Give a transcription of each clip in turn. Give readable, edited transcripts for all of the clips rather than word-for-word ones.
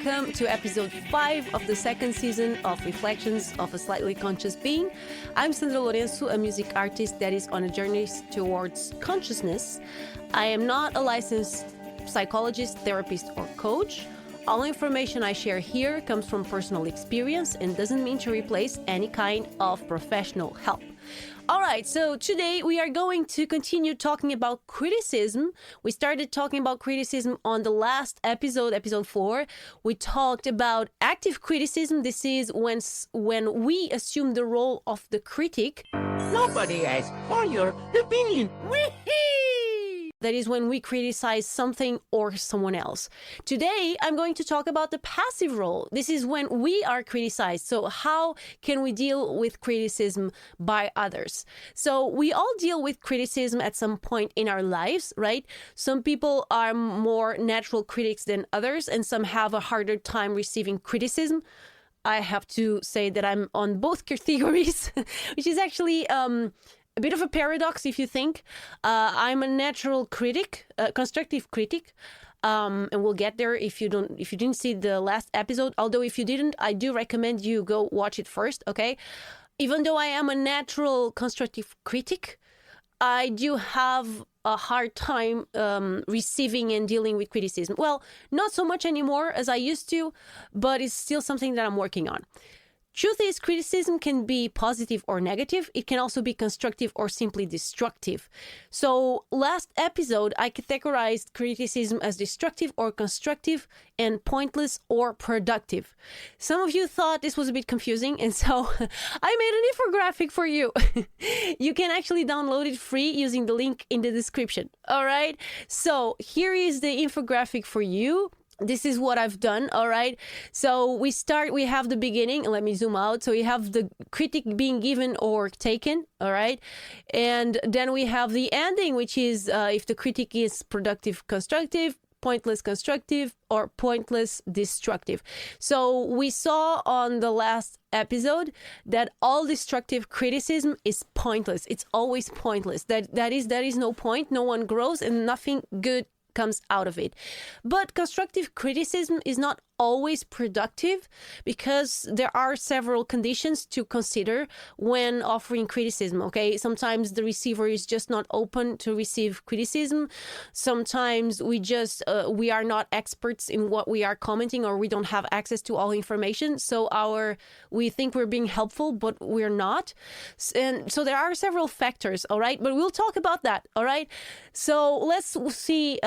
welcome to episode 5 of the second season of Reflections of a Slightly Conscious Being. I'm Sandra Lourenco, a music artist that is on a journey towards consciousness. I am not a licensed psychologist, therapist, or coach. All information I share here comes from personal experience and doesn't mean to replace any kind of professional help. All right, so today we are going to continue talking about criticism. We started talking about criticism on the last episode 4. We talked about active criticism. This is when we assume the role of the critic. Nobody asks for your opinion. That is when we criticize something or someone else. Today, I'm going to talk about the passive role. This is when we are criticized. So how can we deal with criticism by others? So we all deal with criticism at some point in our lives, right? Some people are more natural critics than others, and some have a harder time receiving criticism. I have to say that I'm on both categories, which is actually a bit of a paradox if you think. I'm a natural critic, a constructive critic, and we'll get there if you didn't see the last episode. Although if you didn't, I do recommend you go watch it first, okay? Even though I am a natural constructive critic, I do have a hard time receiving and dealing with criticism. Well, not so much anymore as I used to, but it's still something that I'm working on. Truth is, criticism can be positive or negative. It can also be constructive or simply destructive. So last episode, I categorized criticism as destructive or constructive and pointless or productive. Some of you thought this was a bit confusing, and so I made an infographic for you. You can actually download it free using the link in the description. All right. So here is the infographic for you. This is what I've done, all right? So we have the beginning. Let me zoom out. So we have the critic being given or taken, all right? And then we have the ending, which is if the critic is productive, constructive, pointless, constructive, or pointless, destructive. So we saw on the last episode that all destructive criticism is pointless. It's always pointless. That is no point. No one grows and nothing good comes out of it. But constructive criticism is not always productive because there are several conditions to consider when offering criticism, okay? Sometimes the receiver is just not open to receive criticism. Sometimes we are not experts in what we are commenting, or we don't have access to all information. So we think we're being helpful, but we're not. And so there are several factors, all right? But we'll talk about that, all right? So let's see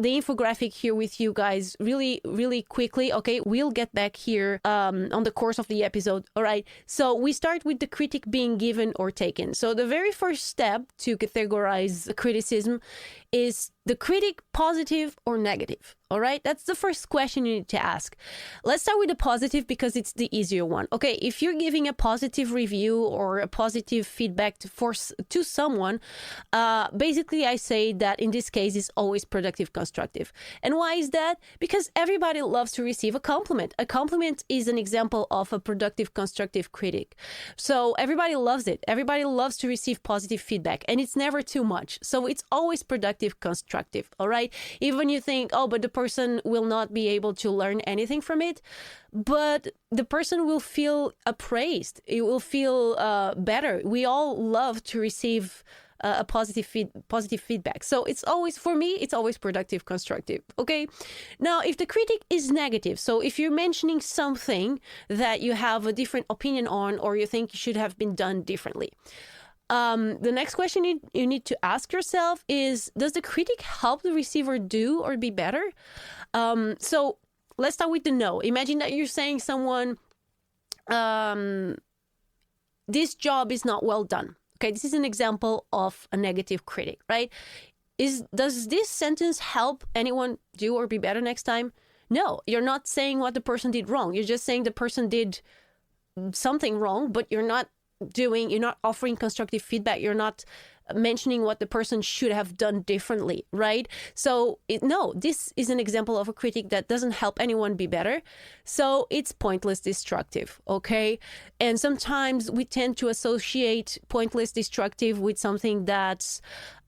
the infographic here with you guys really, really quickly. Okay, we'll get back here on the course of the episode. All right, so we start with the critic being given or taken. So the very first step to categorize criticism is the critic positive or negative. All right, that's the first question you need to ask. Let's start with the positive because it's the easier one. Okay, if you're giving a positive review or a positive feedback to someone, basically I say that in this case it's always productive, constructive. And why is that? Because everybody loves to receive a compliment. A compliment is an example of a productive, constructive critic. So everybody loves it. Everybody loves to receive positive feedback, and it's never too much. So it's always productive, constructive. All right, even you think, oh, but the person will not be able to learn anything from it, but the person will feel appraised. It will feel better. We all love to receive a positive feedback. So it's always, for me, it's always productive, constructive. Okay. Now, if the critic is negative, so if you're mentioning something that you have a different opinion on, or you think should have been done differently, the next question you need to ask yourself is, does the critic help the receiver do or be better? So let's start with the no. Imagine that you're saying someone, this job is not well done. Okay, this is an example of a negative critic, right? Does this sentence help anyone do or be better next time? No, you're not saying what the person did wrong. You're just saying the person did something wrong, but you're not offering constructive feedback. You're not mentioning what the person should have done differently, right? So this is an example of a critic that doesn't help anyone be better. So it's pointless, destructive, okay? And sometimes we tend to associate pointless, destructive with something that's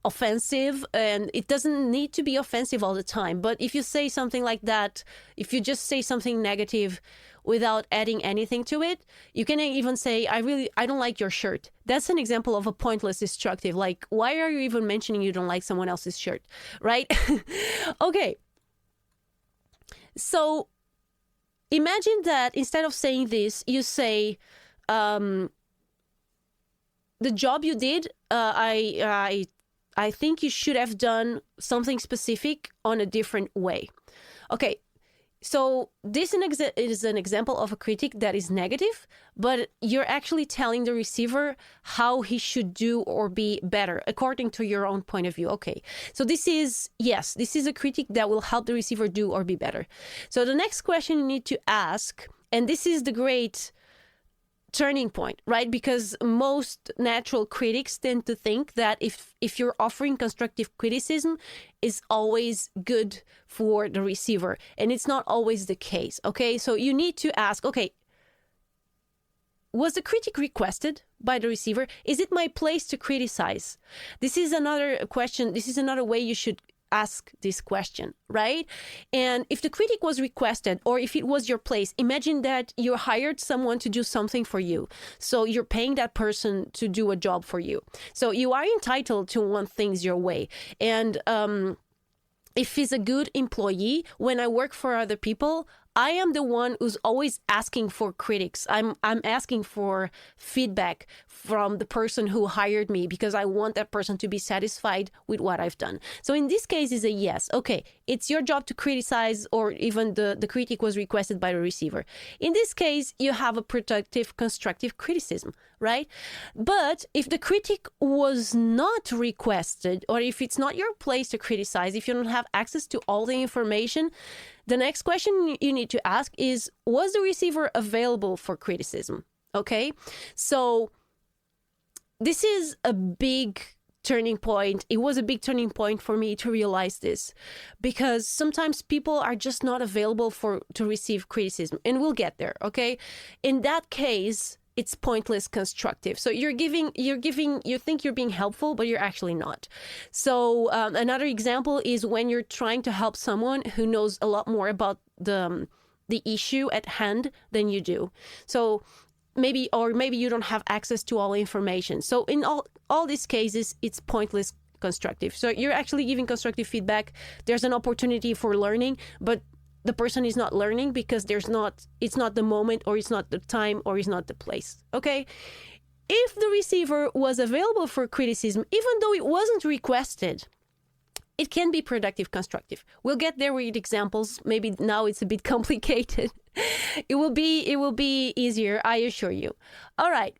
offensive, and it doesn't need to be offensive all the time, but if you say something like that, if you just say something negative without adding anything to it, you can even say, I don't like your shirt. That's an example of a pointless destructive. Like, why are you even mentioning you don't like someone else's shirt, right? Okay, so imagine that instead of saying this, you say, the job you did, I think you should have done something specific on a different way. Okay, so this is an example of a critique that is negative, but you're actually telling the receiver how he should do or be better according to your own point of view. Okay, so this is a critique that will help the receiver do or be better. So the next question you need to ask, and this is the great turning point, right? Because most natural critics tend to think that if you're offering constructive criticism, is always good for the receiver, and it's not always the case. Okay, so you need to ask, okay, was the critique requested by the receiver? Is it my place to criticize? This is another question. This is another way you should ask this question, right? And if the critique was requested, or if it was your place, imagine that you hired someone to do something for you. So you're paying that person to do a job for you. So you are entitled to want things your way. And if he's a good employee, when I work for other people, I am the one who's always asking for critics. I'm asking for feedback from the person who hired me, because I want that person to be satisfied with what I've done. So in this case, is a yes. Okay, it's your job to criticize, or even the critique was requested by the receiver. In this case, you have a productive, constructive criticism, right? But if the critique was not requested, or if it's not your place to criticize, if you don't have access to all the information, the next question you need to ask is, was the receiver available for criticism? Okay, so this is a big turning point. It was a big turning point for me to realize this, because sometimes people are just not available to receive criticism, and we'll get there. Okay, in that case, it's pointless constructive. So you think you're being helpful, but you're actually not. So another example is when you're trying to help someone who knows a lot more about the issue at hand than you do. So maybe you don't have access to all information. So in all these cases, it's pointless constructive. So you're actually giving constructive feedback. There's an opportunity for learning, but the person is not learning because it's not the moment, or it's not the time, or it's not the place. Okay, if the receiver was available for criticism, even though it wasn't requested, it can be productive, constructive. We'll get there with examples. Maybe now it's a bit complicated. It will be easier, I assure you. All right.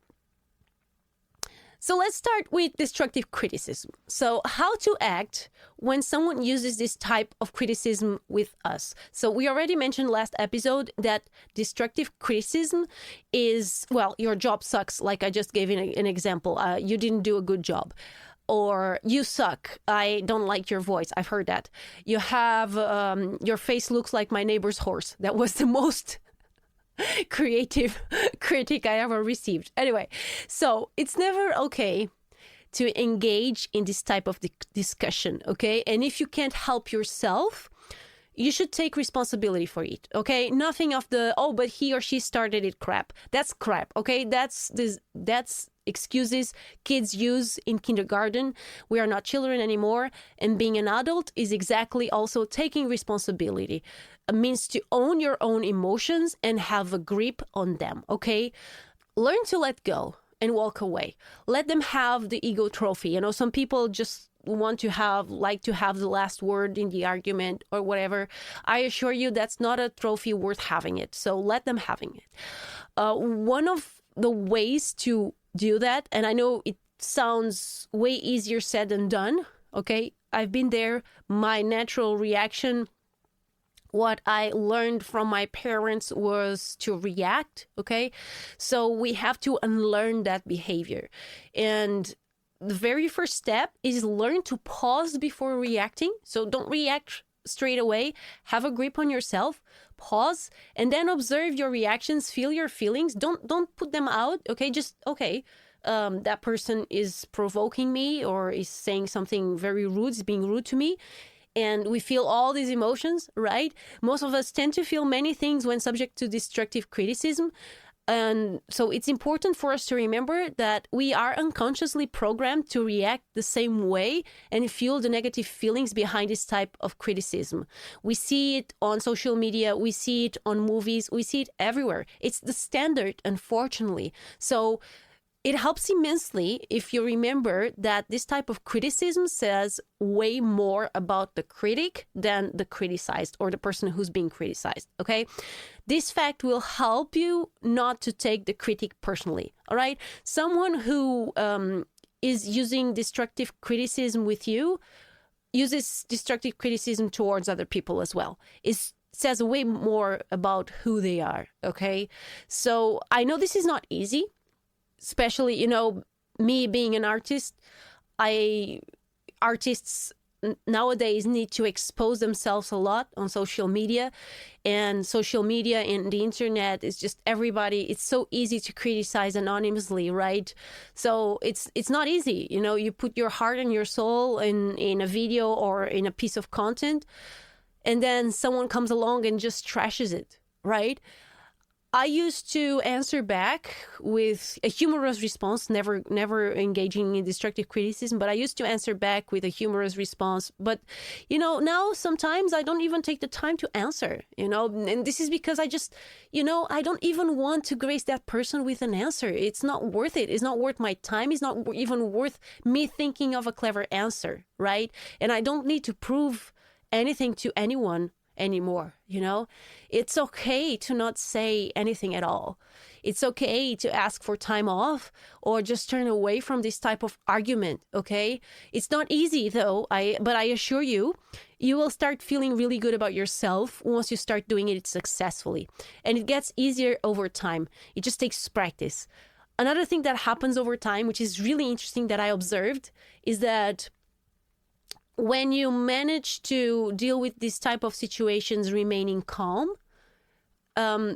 So let's start with destructive criticism. So how to act when someone uses this type of criticism with us. So we already mentioned last episode that destructive criticism is, well, your job sucks, like I just gave an example. You didn't do a good job. Or you suck. I don't like your voice. I've heard that. You have, your face looks like my neighbor's horse. That was the most creative critique I ever received. Anyway, so it's never okay to engage in this type of discussion, okay? And if you can't help yourself, you should take responsibility for it, okay? Nothing of the, oh, but he or she started it crap. That's crap, okay? That's excuses kids use in kindergarten. We are not children anymore. And being an adult is exactly also taking responsibility. It means to own your own emotions and have a grip on them, okay? Learn to let go and walk away. Let them have the ego trophy. You know, some people just like to have the last word in the argument or whatever. I assure you that's not a trophy worth having it. So let them having it. One of the ways to do that, and I know it sounds way easier said than done, okay? I've been there. My natural reaction, what I learned from my parents, was to react, okay? So we have to unlearn that behavior. And the very first step is learn to pause before reacting. So don't react straight away. Have a grip on yourself. Pause and then observe your reactions. Feel your feelings. Don't put them out. Okay, just okay. that person is provoking me or is saying something very rude, is being rude to me. And we feel all these emotions, right? Most of us tend to feel many things when subject to destructive criticism. And so it's important for us to remember that we are unconsciously programmed to react the same way and feel the negative feelings behind this type of criticism. We see it on social media, we see it on movies, we see it everywhere. It's the standard, unfortunately. So it helps immensely if you remember that this type of criticism says way more about the critic than the criticized or the person who's being criticized, okay? This fact will help you not to take the critic personally, all right? Someone who is using destructive criticism with you uses destructive criticism towards other people as well. It says way more about who they are, okay? So I know this is not easy, especially, you know, me being an artist. Artists nowadays need to expose themselves a lot on social media, and social media and the internet is just everybody. It's so easy to criticize anonymously, right? So it's not easy. You know, you put your heart and your soul in a video or in a piece of content, and then someone comes along and just trashes it, right? I used to answer back with a humorous response, never engaging in destructive criticism, but I used to answer back with a humorous response. But, you know, now sometimes I don't even take the time to answer, you know, and this is because I just, you know, I don't even want to grace that person with an answer. It's not worth it. It's not worth my time. It's not even worth me thinking of a clever answer, right? And I don't need to prove anything to anyone anymore. You know, it's okay to not say anything at all. It's okay to ask for time off or just turn away from this type of argument. Okay, it's not easy though. But I assure you, you will start feeling really good about yourself once you start doing it successfully, and it gets easier over time. It just takes practice. Another thing that happens over time, which is really interesting that I observed, is that when you manage to deal with this type of situations remaining calm,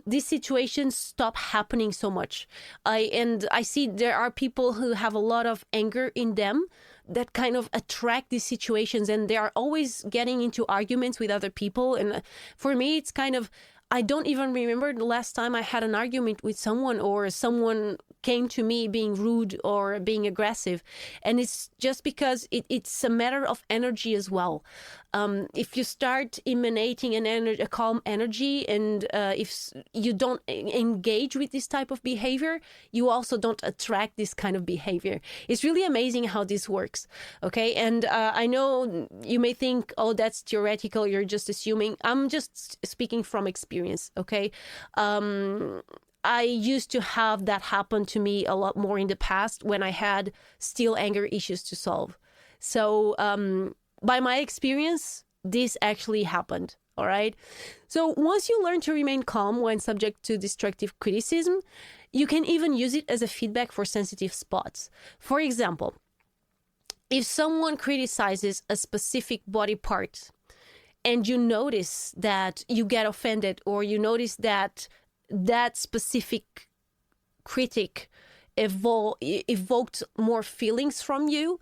these situations stop happening so much. I see there are people who have a lot of anger in them that kind of attract these situations, and they are always getting into arguments with other people. And for me, it's kind of, I don't even remember the last time I had an argument with someone or someone came to me being rude or being aggressive. And it's just because it's a matter of energy as well. If you start emanating a calm energy, and if you don't engage with this type of behavior, you also don't attract this kind of behavior. It's really amazing how this works. Okay. And I know you may think, oh, that's theoretical. You're just assuming. I'm just speaking from experience. Okay. I used to have that happen to me a lot more in the past when I had still anger issues to solve. So by my experience, this actually happened. All right. So once you learn to remain calm when subject to destructive criticism, you can even use it as a feedback for sensitive spots. For example, if someone criticizes a specific body part and you notice that you get offended, or you notice that that specific critic evoked more feelings from you,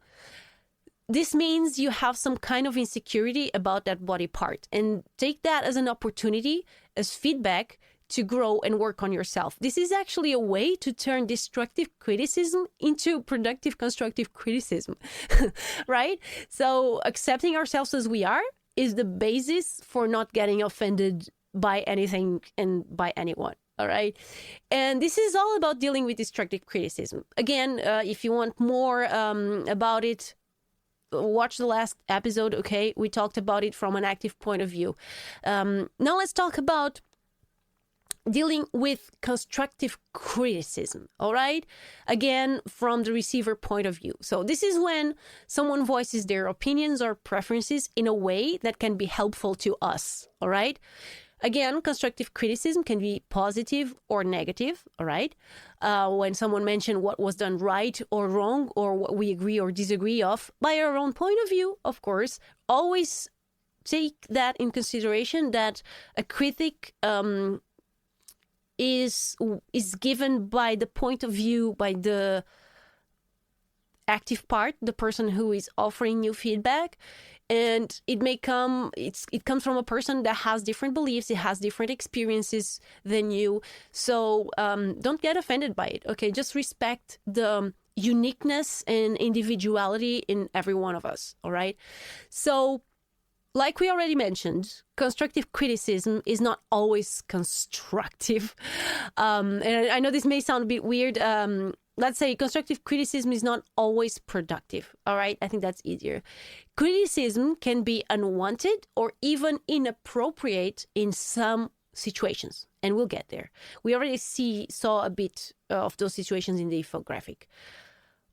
this means you have some kind of insecurity about that body part, and take that as an opportunity, as feedback to grow and work on yourself. This is actually a way to turn destructive criticism into productive, constructive criticism, right? So accepting ourselves as we are is the basis for not getting offended by anything and by anyone. All right. And this is all about dealing with destructive criticism. Again, if you want more about it, watch the last episode. Okay. We talked about it from an active point of view. Now let's talk about dealing with constructive criticism. All right. Again, from the receiver point of view. So this is when someone voices their opinions or preferences in a way that can be helpful to us. All right. Again, constructive criticism can be positive or negative, all right? When someone mentioned what was done right or wrong, or what we agree or disagree of, by our own point of view, of course, always take that in consideration, that a critic is given by the point of view, by the active part, the person who is offering you feedback. And it comes from a person that has different beliefs, it has different experiences than you. So don't get offended by it, okay? Just respect the uniqueness and individuality in every one of us, all right? So, like we already mentioned, constructive criticism is not always constructive. And I know this may sound a bit weird. Let's say constructive criticism is not always productive, all right? I think that's easier. Criticism can be unwanted or even inappropriate in some situations, and we'll get there. We already saw a bit of those situations in the infographic.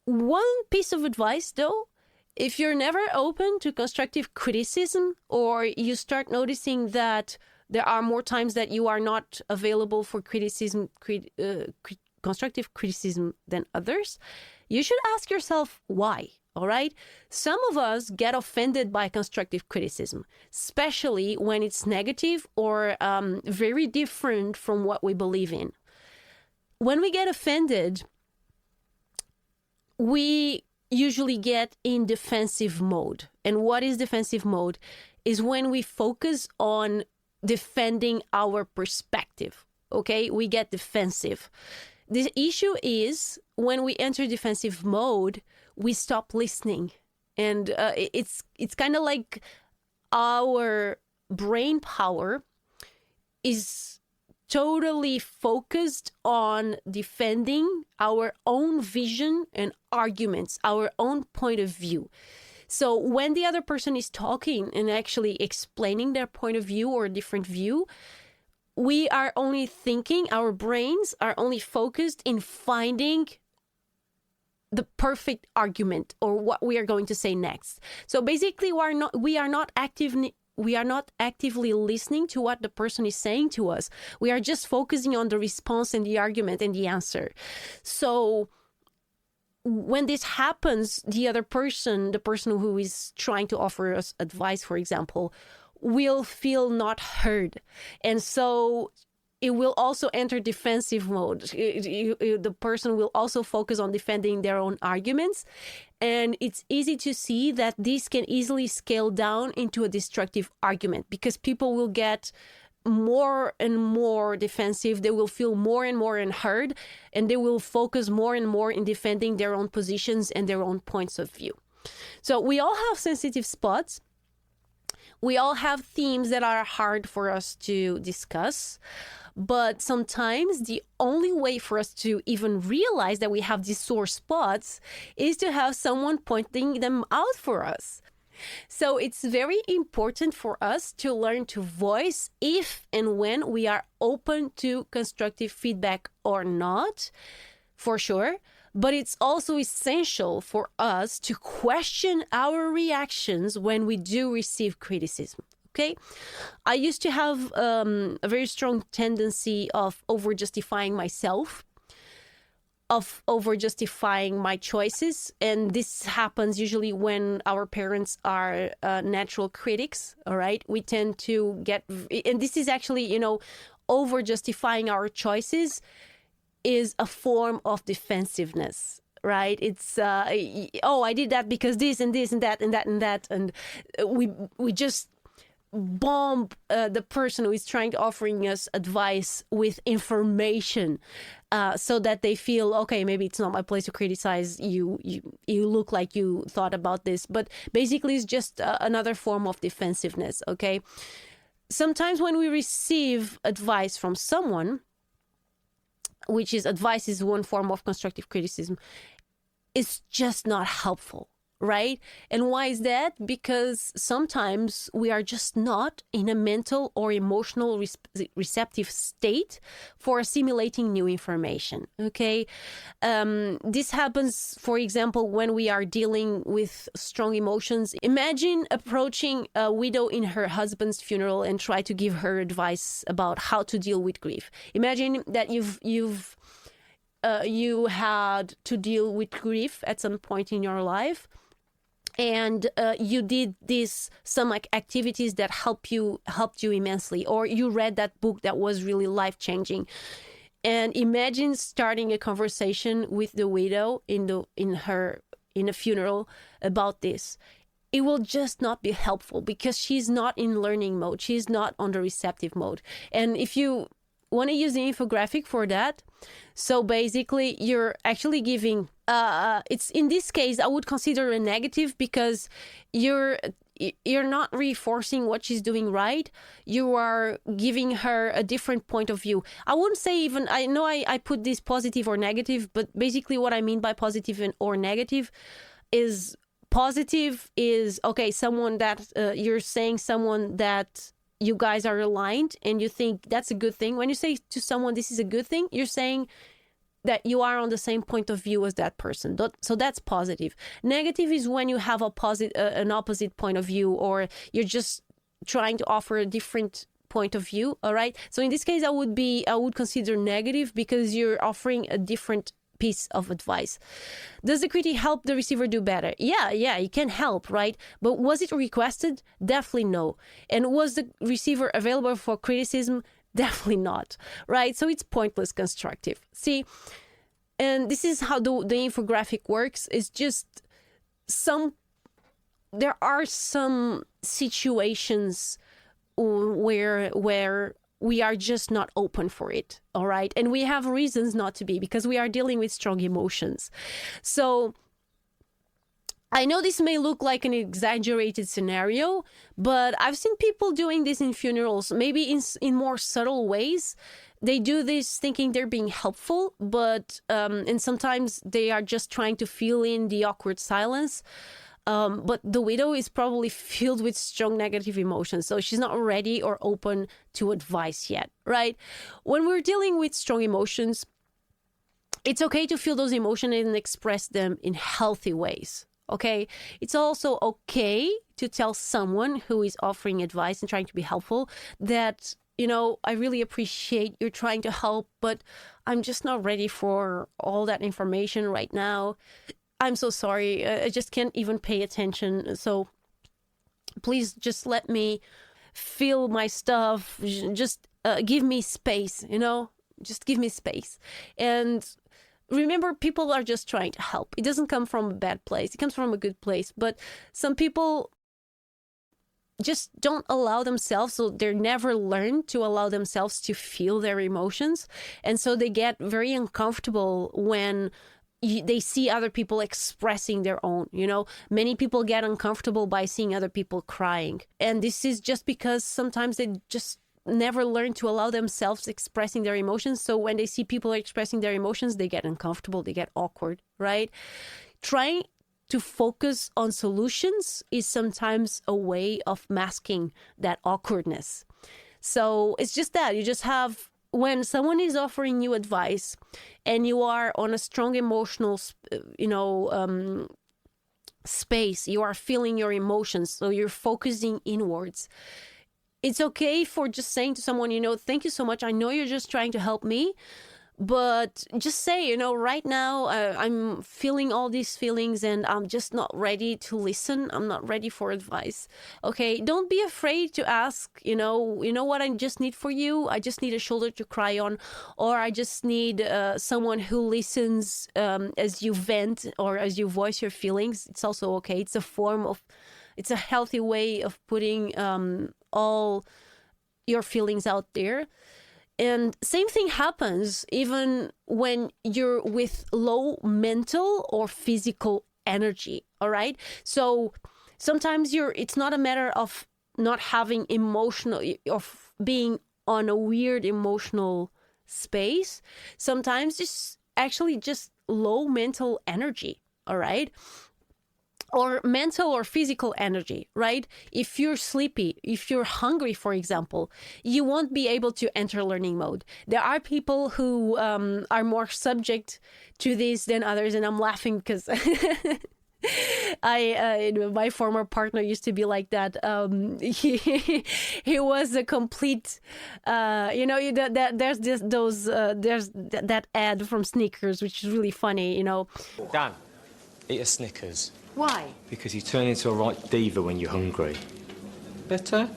One piece of advice, though, if you're never open to constructive criticism, or you start noticing that there are more times that you are not available for constructive criticism than others, you should ask yourself why, all right? Some of us get offended by constructive criticism, especially when it's negative or very different from what we believe in. When we get offended, we usually get in defensive mode. And what is defensive mode? Is when we focus on defending our perspective, okay? We get defensive. The issue is when we enter defensive mode, we stop listening. And it's kind of like our brain power is totally focused on defending our own vision and arguments, our own point of view. So when the other person is talking and actually explaining their point of view or a different view, we are only thinking, our brains are only focused in finding the perfect argument or what we are going to say next. So basically, we are not actively listening to what the person is saying to us. We are just focusing on the response and the argument and the answer. So when this happens, the other person, the person who is trying to offer us advice, for example, will feel not heard. And so it will also enter defensive mode. The person will also focus on defending their own arguments. And it's easy to see that this can easily scale down into a destructive argument because people will get more and more defensive. They will feel more and more unheard, and they will focus more and more in defending their own positions and their own points of view. So we all have sensitive spots. We all have themes that are hard for us to discuss. But sometimes the only way for us to even realize that we have these sore spots is to have someone pointing them out for us. So it's very important for us to learn to voice if and when we are open to constructive feedback or not, for sure. But it's also essential for us to question our reactions when we do receive criticism. Okay, I used to have a very strong tendency of over-justifying myself, of over-justifying my choices. And this happens usually when our parents are natural critics, all right? We tend to get, and this is actually, over-justifying our choices is a form of defensiveness, right? It's, I did that because this and this and that and that and that. And we just bomb the person who is trying to offering us advice with information so that they feel, okay, maybe it's not my place to criticize you. You look like you thought about this. But basically, it's just another form of defensiveness, okay? Sometimes when we receive advice from someone, which is advice is one form of constructive criticism, it's just not helpful. Right? And why is that? Because sometimes we are just not in a mental or emotional receptive state for assimilating new information. Okay. This happens, for example, when we are dealing with strong emotions. Imagine approaching a widow in her husband's funeral and try to give her advice about how to deal with grief. Imagine that you had to deal with grief at some point in your life. And you did some activities that helped you immensely, or you read that book that was really life-changing. And imagine starting a conversation with the widow in her in a funeral about this, it will just not be helpful because she's not in learning mode. She's not on the receptive mode. And if you want to use the infographic for that, so basically you're actually giving, it's in this case, I would consider a negative because you're not reinforcing what she's doing right. You are giving her a different point of view. I wouldn't say even, I know I put this positive or negative, but basically what I mean by positive or negative is, positive is, okay, someone that you're saying someone that you guys are aligned and you think that's a good thing. When you say to someone this is a good thing, you're saying that you are on the same point of view as that person. So that's positive. Negative is when you have an opposite point of view, or you're just trying to offer a different point of view. All right. So in this case, I would consider negative because you're offering a different piece of advice. Does the critique help the receiver do better? Yeah, it can help, right? But was it requested? Definitely no. And was the receiver available for criticism? Definitely not, right? So it's pointless constructive. See, and this is how the infographic works. It's just there are some situations where we are just not open for it, all right? And we have reasons not to be because we are dealing with strong emotions. So I know this may look like an exaggerated scenario, but I've seen people doing this in funerals, maybe in more subtle ways. They do this thinking they're being helpful, but and sometimes they are just trying to fill in the awkward silence. But the widow is probably filled with strong negative emotions, so she's not ready or open to advice yet, right? When we're dealing with strong emotions, it's okay to feel those emotions and express them in healthy ways, okay? It's also okay to tell someone who is offering advice and trying to be helpful that, I really appreciate you're trying to help, but I'm just not ready for all that information right now. I'm so sorry. I just can't even pay attention. So please just let me feel my stuff. Just give me space, just give me space. And remember, people are just trying to help. It doesn't come from a bad place. It comes from a good place. But some people just don't allow themselves, so they're never learned to allow themselves to feel their emotions. And so they get very uncomfortable when they see other people expressing their own, Many people get uncomfortable by seeing other people crying. And this is just because sometimes they just never learn to allow themselves expressing their emotions. So when they see people expressing their emotions, they get uncomfortable, they get awkward, right? Trying to focus on solutions is sometimes a way of masking that awkwardness. So it's just that you just have, when someone is offering you advice and you are on a strong emotional, space, you are feeling your emotions, so you're focusing inwards. It's okay for just saying to someone, thank you so much. I know you're just trying to help me, but just say, right now I'm feeling all these feelings and I'm just not ready to listen. I'm not ready for advice. Okay, don't be afraid to ask, what I just need for you. I just need a shoulder to cry on, or I just need someone who listens as you vent or as you voice your feelings. It's also okay. It's a healthy way of putting all your feelings out there. And same thing happens even when you're with low mental or physical energy, all right? So sometimes it's not a matter of not having emotional, of being on a weird emotional space. Sometimes it's actually just low mental energy, all right? Or mental or physical energy, right? If you're sleepy, if you're hungry, for example, you won't be able to enter learning mode. There are people who are more subject to this than others, and I'm laughing because my former partner used to be like that. He was a complete, there's that ad from Snickers, which is really funny, Dan, eat a Snickers. Why? Because you turn into a right diva when you're hungry. Better?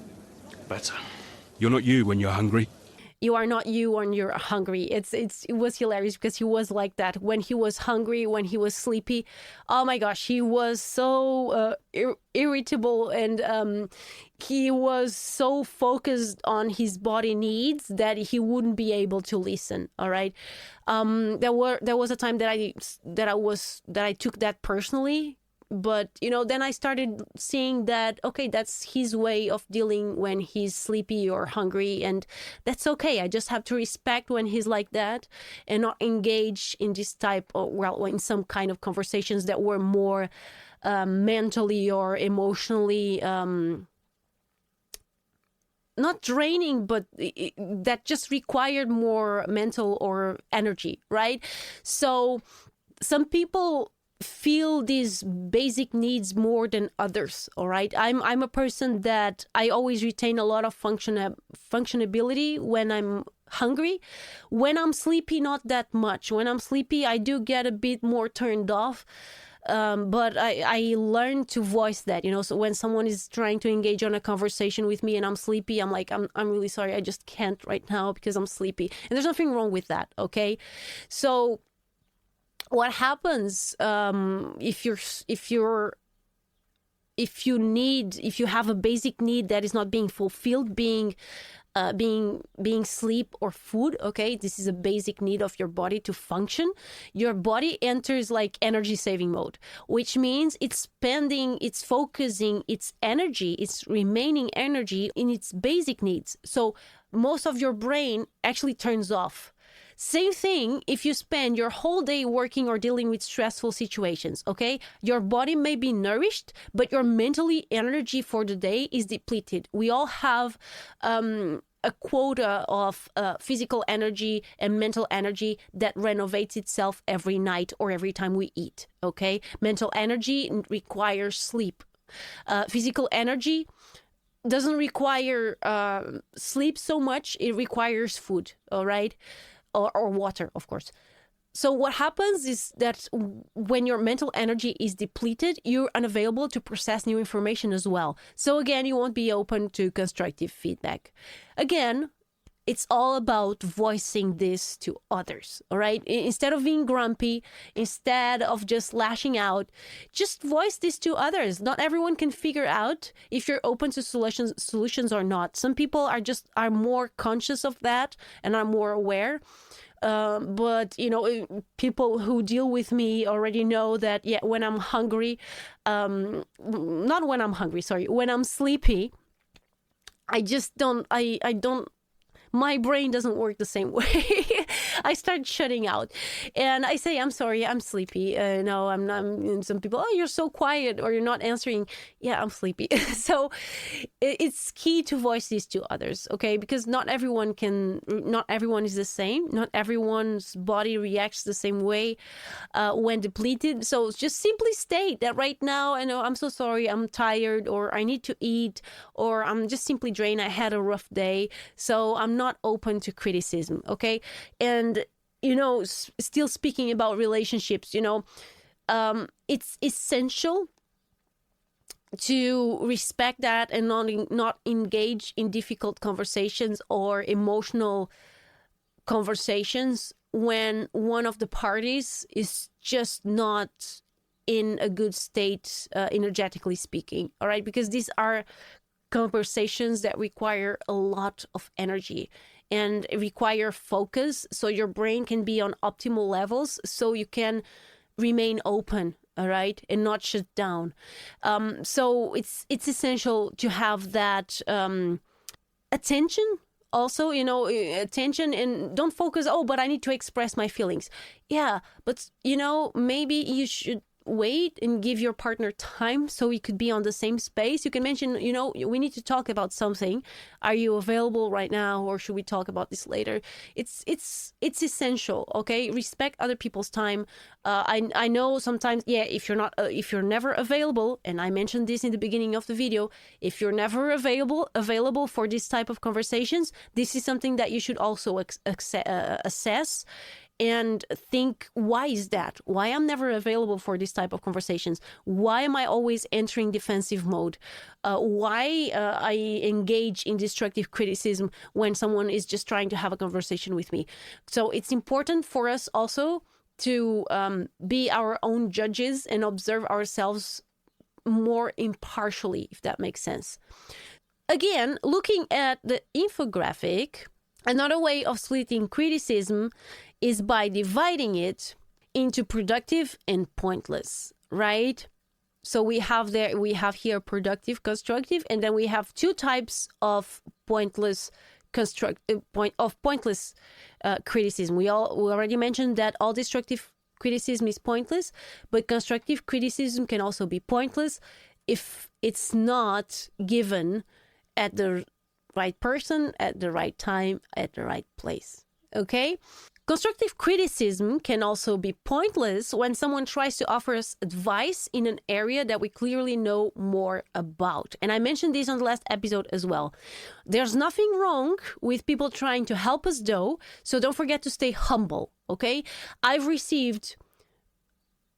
Better. You're not you when you're hungry. You are not you when you're hungry. It was hilarious because he was like that when he was hungry, when he was sleepy. Oh my gosh, he was so irritable, and he was so focused on his body needs that he wouldn't be able to listen. All right, there was a time that I took that personally. But, then I started seeing that, okay, that's his way of dealing when he's sleepy or hungry. And that's okay. I just have to respect when he's like that and not engage in this type of, in some kind of conversations that were more mentally or emotionally not draining, but that just required more mental or energy, right? So some people feel these basic needs more than others. All right, I'm a person that I always retain a lot of functionability when I'm hungry. When I'm sleepy, not that much. When I'm sleepy, I do get a bit more turned off. But I learned to voice that, so when someone is trying to engage on a conversation with me and I'm sleepy, I'm like, I'm really sorry, I just can't right now because I'm sleepy. And there's nothing wrong with that. Okay, so what happens if you have a basic need that is not being fulfilled, being sleep or food? Okay, this is a basic need of your body to function. Your body enters like energy saving mode, which means it's focusing its energy, its remaining energy in its basic needs. So most of your brain actually turns off. Same thing if you spend your whole day working or dealing with stressful situations, okay? Your body may be nourished, but your mentally energy for the day is depleted. We all have a quota of physical energy and mental energy that renovates itself every night or every time we eat, okay? Mental energy requires sleep. Physical energy doesn't require sleep so much. It requires food, all right? Or water, of course. So what happens is that when your mental energy is depleted, you're unavailable to process new information as well. So again, you won't be open to constructive feedback. Again, it's all about voicing this to others, all right? Instead of being grumpy, instead of just lashing out, just voice this to others. Not everyone can figure out if you're open to solutions or not. Some people are more conscious of that and are more aware. But people who deal with me already know that, when I'm hungry, not when I'm hungry, sorry, when I'm sleepy, I don't, my brain doesn't work the same way. I start shutting out and I say, I'm sorry, I'm sleepy. No, I'm not. And some people, oh, you're so quiet or you're not answering. Yeah, I'm sleepy. So it's key to voice these to others, okay? Because not everyone is the same. Not everyone's body reacts the same way when depleted. So just simply state that right now, I know I'm so sorry, I'm tired, or I need to eat, or I'm just simply drained. I had a rough day. So I'm not open to criticism, okay? And still speaking about relationships, it's essential to respect that and not engage in difficult conversations or emotional conversations when one of the parties is just not in a good state, energetically speaking, all right? Because these are conversations that require a lot of energy and require focus, so your brain can be on optimal levels, so you can remain open, all right, and not shut down. So it's essential to have that attention. Also, attention, and don't focus, but I need to express my feelings. Yeah, but maybe you should wait and give your partner time so we could be on the same space. You can mention, we need to talk about something. Are you available right now, or should we talk about this later? It's essential, okay? Respect other people's time. I know sometimes, if you're never available, and I mentioned this in the beginning of the video, if you're never available for this type of conversations, this is something that you should also assess and think, why is that? Why I'm never available for this type of conversations? Why am I always entering defensive mode? Why I engage in destructive criticism when someone is just trying to have a conversation with me? So it's important for us also to be our own judges and observe ourselves more impartially, if that makes sense. Again, looking at the infographic, another way of splitting criticism is by dividing it into productive and pointless, right? So we have here productive, constructive, and then we have two types of pointless criticism. We already mentioned that all destructive criticism is pointless, but constructive criticism can also be pointless if it's not given at the right person, at the right time, at the right place. Okay? Constructive criticism can also be pointless when someone tries to offer us advice in an area that we clearly know more about. And I mentioned this on the last episode as well. There's nothing wrong with people trying to help us though, so don't forget to stay humble, okay? I've received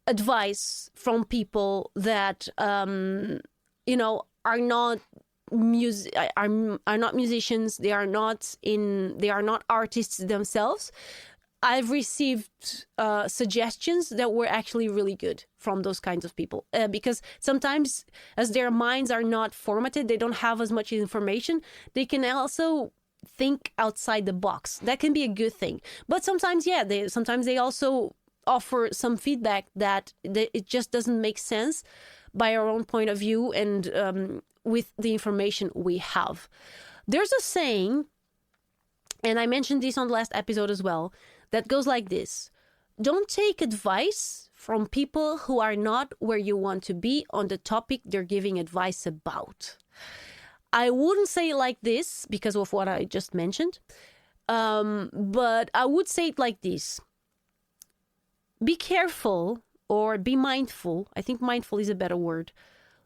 advice from people that, are not musicians. They are not artists themselves. I've received suggestions that were actually really good from those kinds of people because sometimes, as their minds are not formatted, they don't have as much information. They can also think outside the box. That can be a good thing. But sometimes, they also offer some feedback that it just doesn't make sense by our own point of view and with the information we have. There's a saying, and I mentioned this on the last episode as well, that goes like this: don't take advice from people who are not where you want to be on the topic they're giving advice about. I wouldn't say it like this because of what I just mentioned, but I would say it like this. Be careful or be mindful. I think mindful is a better word.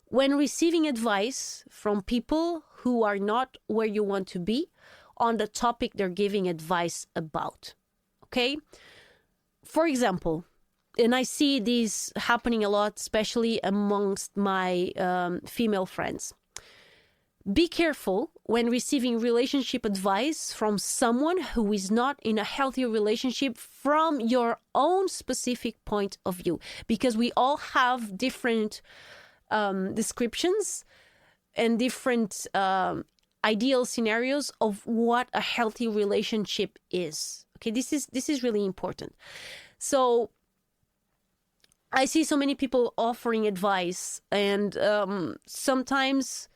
When receiving advice from people who are not where you want to be on the topic they're giving advice about. Okay? For example, and I see this happening a lot, especially amongst my female friends. Be careful when receiving relationship advice from someone who is not in a healthy relationship from your own specific point of view, because we all have different descriptions and different ideal scenarios of what a healthy relationship is. Okay, this is really important. So I see so many people offering advice, and sometimes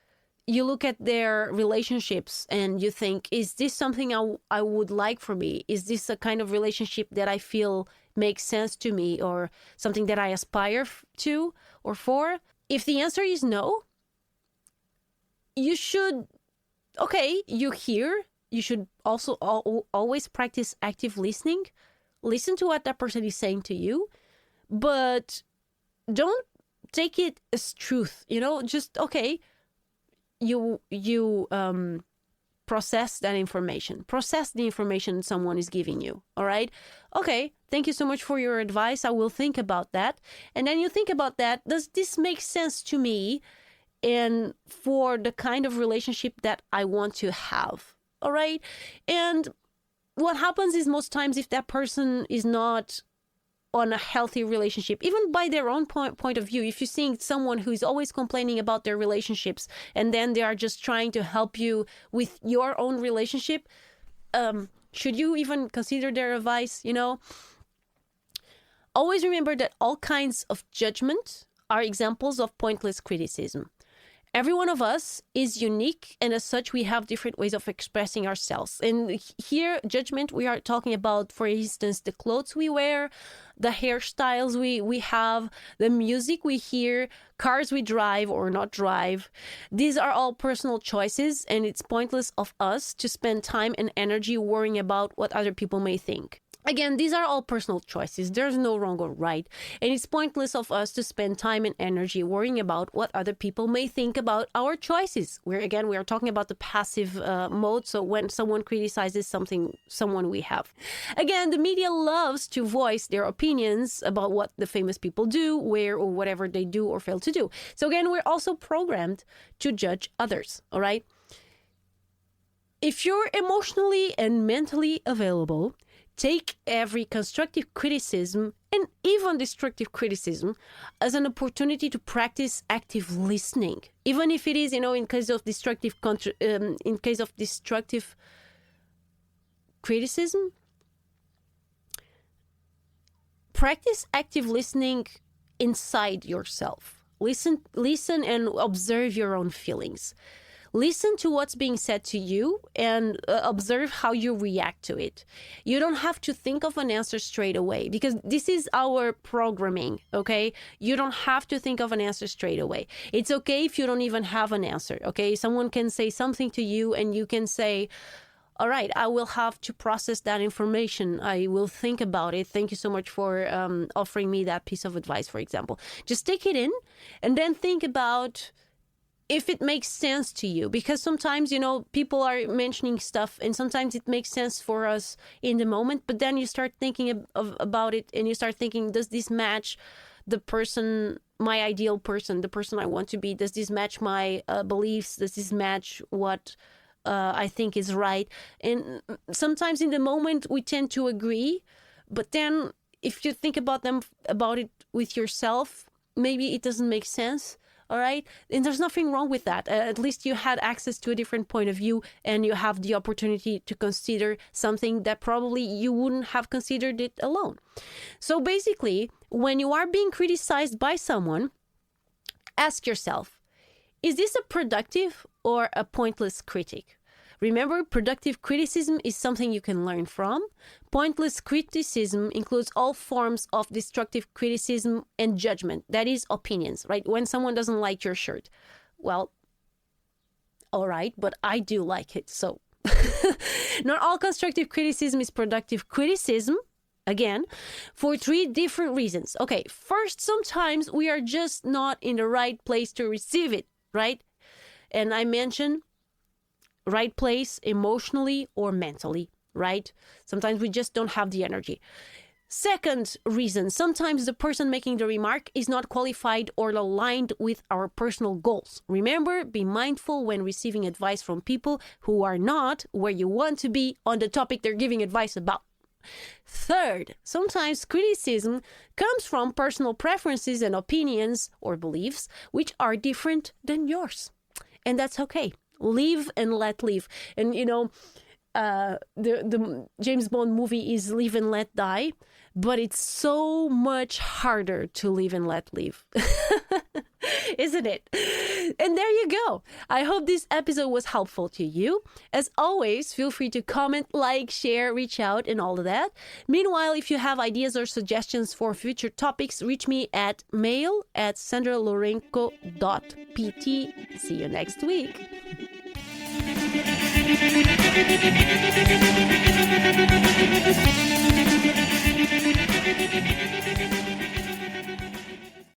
you look at their relationships and you think, is this something I would like for me? Is this a kind of relationship that I feel makes sense to me, or something that I aspire to or for? If the answer is no, you should, you should also always practice active listening. Listen to what that person is saying to you, but don't take it as truth, just, you process that information. Process the information someone is giving you, all right? Okay, thank you so much for your advice. I will think about that. And then you think about that. Does this make sense to me and for the kind of relationship that I want to have, all right? And what happens is most times if that person is not on a healthy relationship, even by their own point of view, if you're seeing someone who is always complaining about their relationships and then they are just trying to help you with your own relationship, should you even consider their advice? Always remember that all kinds of judgment are examples of pointless criticism. Every one of us is unique, and as such, we have different ways of expressing ourselves. And here, judgment, we are talking about, for instance, the clothes we wear, the hairstyles we have, the music we hear, cars we drive or not drive. These are all personal choices, and it's pointless of us to spend time and energy worrying about what other people may think. Again, these are all personal choices. There's no wrong or right. And it's pointless of us to spend time and energy worrying about what other people may think about our choices. We are talking about the passive mode. So when someone criticizes someone we have. Again, the media loves to voice their opinions about what the famous people do, where, or whatever they do or fail to do. So again, we're also programmed to judge others. All right. If you're emotionally and mentally available, take every constructive criticism and even destructive criticism as an opportunity to practice active listening, even if it is, in case of destructive criticism. Practice active listening inside yourself. Listen and observe your own feelings. Listen to what's being said to you and observe how you react to it. You don't have to think of an answer straight away because this is our programming, okay? You don't have to think of an answer straight away. It's okay if you don't even have an answer, okay? Someone can say something to you and you can say, all right, I will have to process that information. I will think about it. Thank you so much for offering me that piece of advice, for example. Just take it in and then think about if it makes sense to you, because sometimes, people are mentioning stuff and sometimes it makes sense for us in the moment, but then you start thinking about it and you start thinking, does this match the person, my ideal person, the person I want to be? Does this match my beliefs? Does this match what I think is right? And sometimes in the moment we tend to agree, but then if you think about it with yourself, maybe it doesn't make sense. All right. And there's nothing wrong with that. At least you had access to a different point of view and you have the opportunity to consider something that probably you wouldn't have considered it alone. So basically, when you are being criticized by someone, ask yourself, is this a productive or a pointless critic? Remember, productive criticism is something you can learn from. Pointless criticism includes all forms of destructive criticism and judgment. That is opinions, right? When someone doesn't like your shirt, well, all right, but I do like it. So not all constructive criticism is productive criticism. Again, for 3 different reasons. Okay, first, sometimes we are just not in the right place to receive it, right? And I mentioned right place emotionally or mentally, right? Sometimes we just don't have the energy. Second reason, sometimes the person making the remark is not qualified or aligned with our personal goals. Remember, be mindful when receiving advice from people who are not where you want to be on the topic they're giving advice about. Third, sometimes criticism comes from personal preferences and opinions or beliefs which are different than yours. And that's okay. Live and let live. And the James Bond movie is Live and Let Die, but it's so much harder to live and let live. Isn't it? And there you go. I hope this episode was helpful to you. As always, feel free to comment, like, share, reach out, and all of that. Meanwhile, if you have ideas or suggestions for future topics, reach me at mail@sandralourenco.pt. See you next week.